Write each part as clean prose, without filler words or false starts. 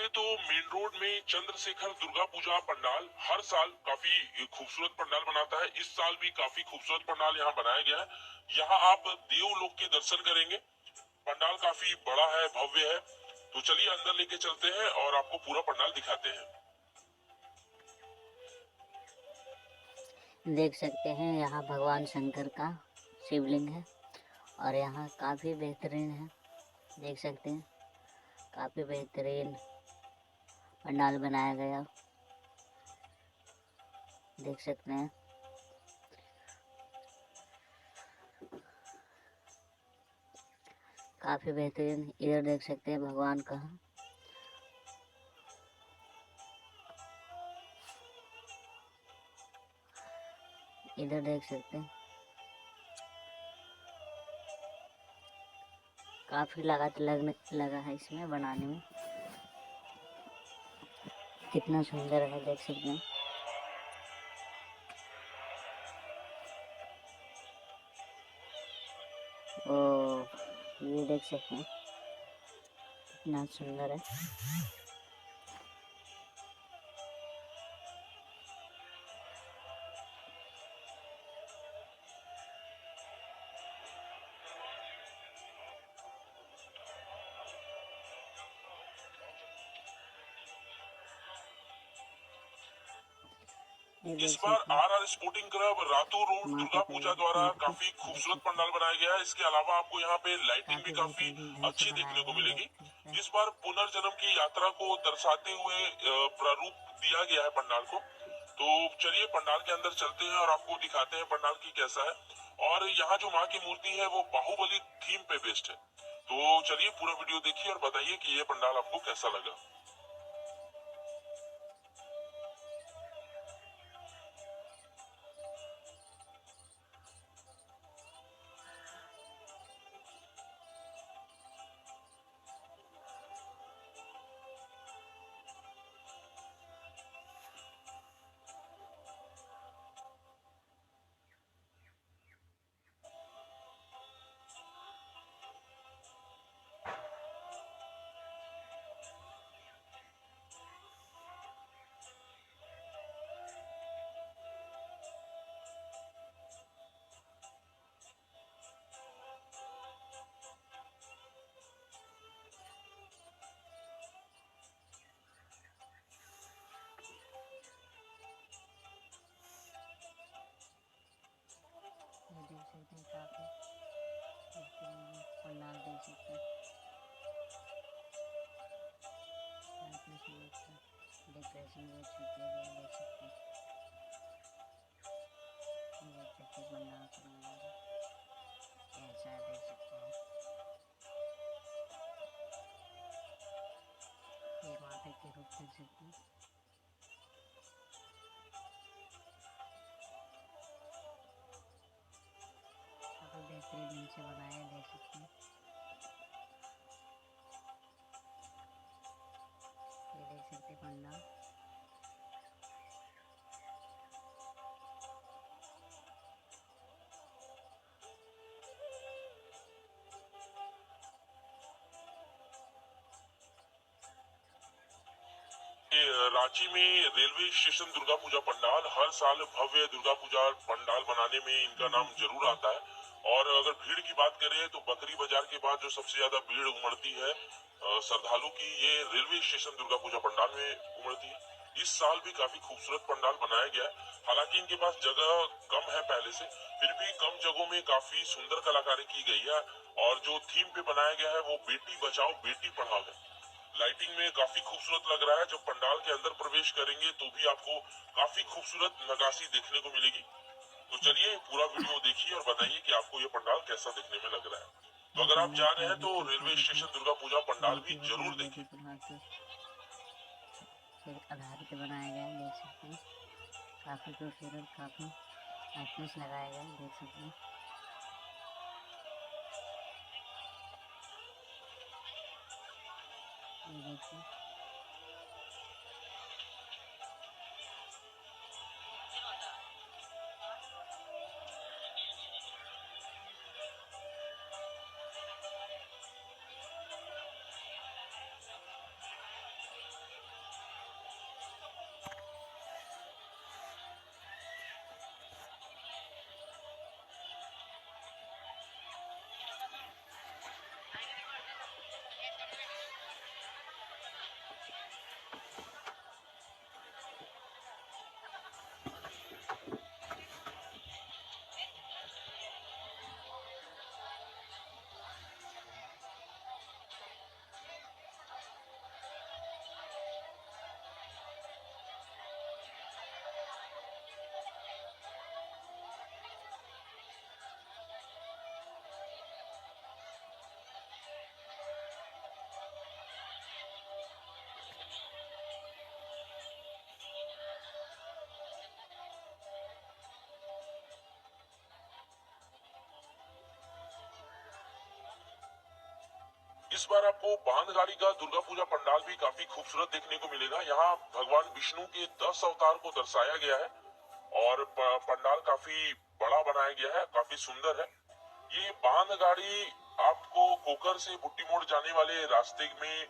चले तो main road में चंद्रशेखर दुर्गा पूजा पंडाल हर साल काफी खूबसूरत पंडाल बनाता है। इस साल भी काफी खूबसूरत पंडाल यहाँ बनाया गया है। यहाँ आप देवलोक के दर्शन करेंगे। पंडाल काफी बड़ा है, भव्य है। तो चलिए अंदर लेके चलते हैं और आपको पूरा पंडाल दिखाते हैं। देख सकते हैं यहाँ भगवान शंकर का शिवलिंग है और यहाँ काफ़ी बेहतरीन है। देख सकते हैं काफ़ी बेहतरीन पंडाल बनाया गया, देख सकते हैं। काफ़ी बेहतरीन। इधर देख सकते हैं भगवान का, इधर देख सकते हैं काफ़ी लागत लगा है इसमें बनाने में। कितना सुंदर है, देख सकते हैं। ओ, ये देख सकते हैं कितना सुंदर है। ये इस देख बार सकते हैं R sporting club Ratu road माता दुर्गा का पूजा द्वारा मूर्ति, काफी देख खूबसूरत सकते पंडाल हैं बनाया गया है। इसके अलावा आपको यहाँ पे लाइटिंग भी काफ़ी काफी बेहतरीन ढंग से अच्छी बनाया देखने को गया है, मिलेगी। देख सकते हैं। इस बार पुनर्जन्म की यात्रा को दर्शाते हुए प्रारूप दिया गया है पंडाल को। तो चलिए पंडाल के अंदर चलते हैं और आपको दिखाते हैं पंडाल की कैसा है। और यहाँ जो माँ की मूर्ति है वो बाहुबली थीम पे बेस्ड है। तो चलिए पूरा वीडियो देखिए और बताइए कि ये पंडाल आपको कैसा लगा। ये देख सकते हैं काफ़ी बेहतरीन पंडाल, देख सकते हैं काफ़ी सुंदर डेकोरेशन भी अच्छी की गई है, देख सकते हैं। देख सकते हैं पंडाल का नज़ारा कैसा है, देख सकते हैं। ये माता के रूप देख सकते हैं। काफ़ी बेहतरीन ढंग से बनाया है, देख सकते हैं। ये देख सकते हैं पंडाल। रांची में रेलवे स्टेशन दुर्गा पूजा पंडाल हर साल भव्य दुर्गा पूजा पंडाल बनाने में इनका नाम जरूर आता है। और अगर भीड़ की बात करें तो बकरी बाजार के बाद जो सबसे ज्यादा भीड़ उमड़ती है श्रद्धालु की, ये रेलवे स्टेशन दुर्गा पूजा पंडाल में उमड़ती है। इस साल भी काफी खूबसूरत पंडाल बनाया गया है। हालांकि इनके पास जगह कम है पहले से, फिर भी कम जगहों में काफी सुंदर कलाकारी की गई है। और जो थीम पे बनाया गया है वो बेटी बचाओ बेटी पढ़ाओ है। लाइटिंग में काफी खूबसूरत लग रहा है। जब पंडाल के अंदर प्रवेश करेंगे तो भी आपको काफी खूबसूरत नक्काशी देखने को मिलेगी। तो चलिए पूरा वीडियो देखिए और बताइए कि आपको ये पंडाल कैसा देखने में लग रहा है। तो ये अगर आप पंडाल जा रहे हैं काफ़ी तो रेलवे खूबसूरत है। स्टेशन दुर्गा पूजा पंडाल भी बेटी जरूर बचाओ बेटी देखिए। पढ़ाओ के आधारित बनाया गया है, देख सकते हैं। काफ़ी खूबसूरत, काफ़ी लाइटनेस लगाया गया है, देख सकते हैं। ये देखिए इस बार आपको बांधगाड़ी का दुर्गा पूजा पंडाल भी काफी खूबसूरत देखने को मिलेगा। यहाँ भगवान विष्णु के 10 अवतार को दर्शाया गया है और पंडाल काफी बड़ा बनाया गया है, काफी सुंदर है। ये बांधगाड़ी आपको कोकर से बुट्टी मोड़ जाने वाले रास्ते में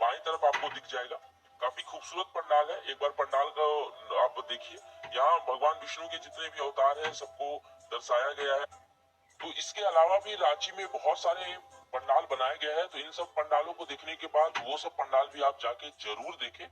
बाईं तरफ आपको दिख जाएगा। काफी खूबसूरत पंडाल है, एक बार पंडाल को आप देखिए। यहाँ भगवान विष्णु के जितने भी अवतार हैं सबको दर्शाया गया है। तो इसके अलावा भी रांची में बहुत सारे पंडाल बनाए गए हैं, तो इन सब पंडालों को देखने के बाद वो सब पंडाल भी आप जाके जरूर देखें।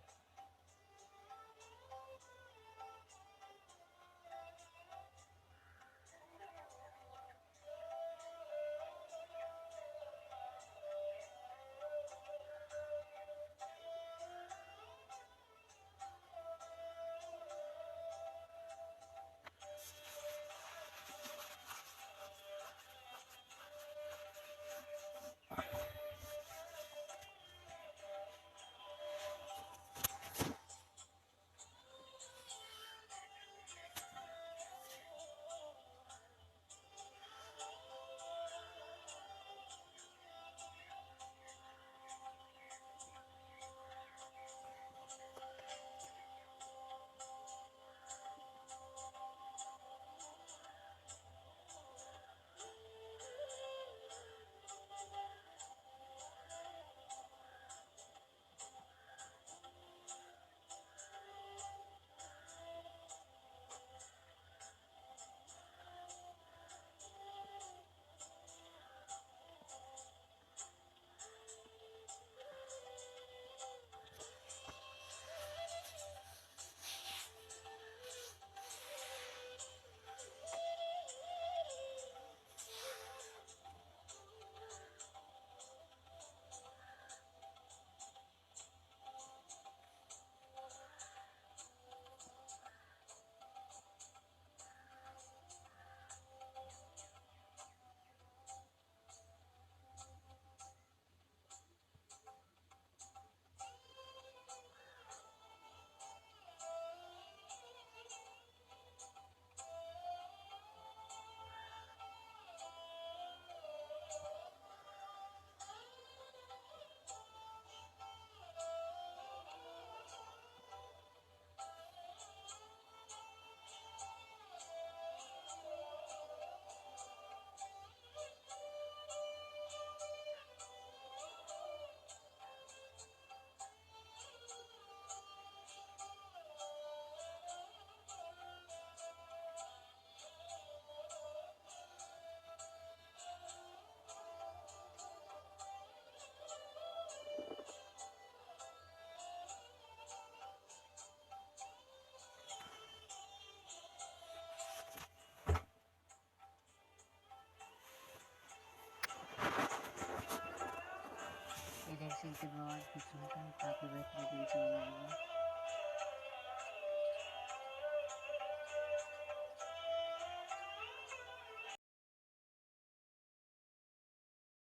ये देख सकते हैं बहुत खूबसूरत है, काफी बेहतरीन से बनाया हुआ है।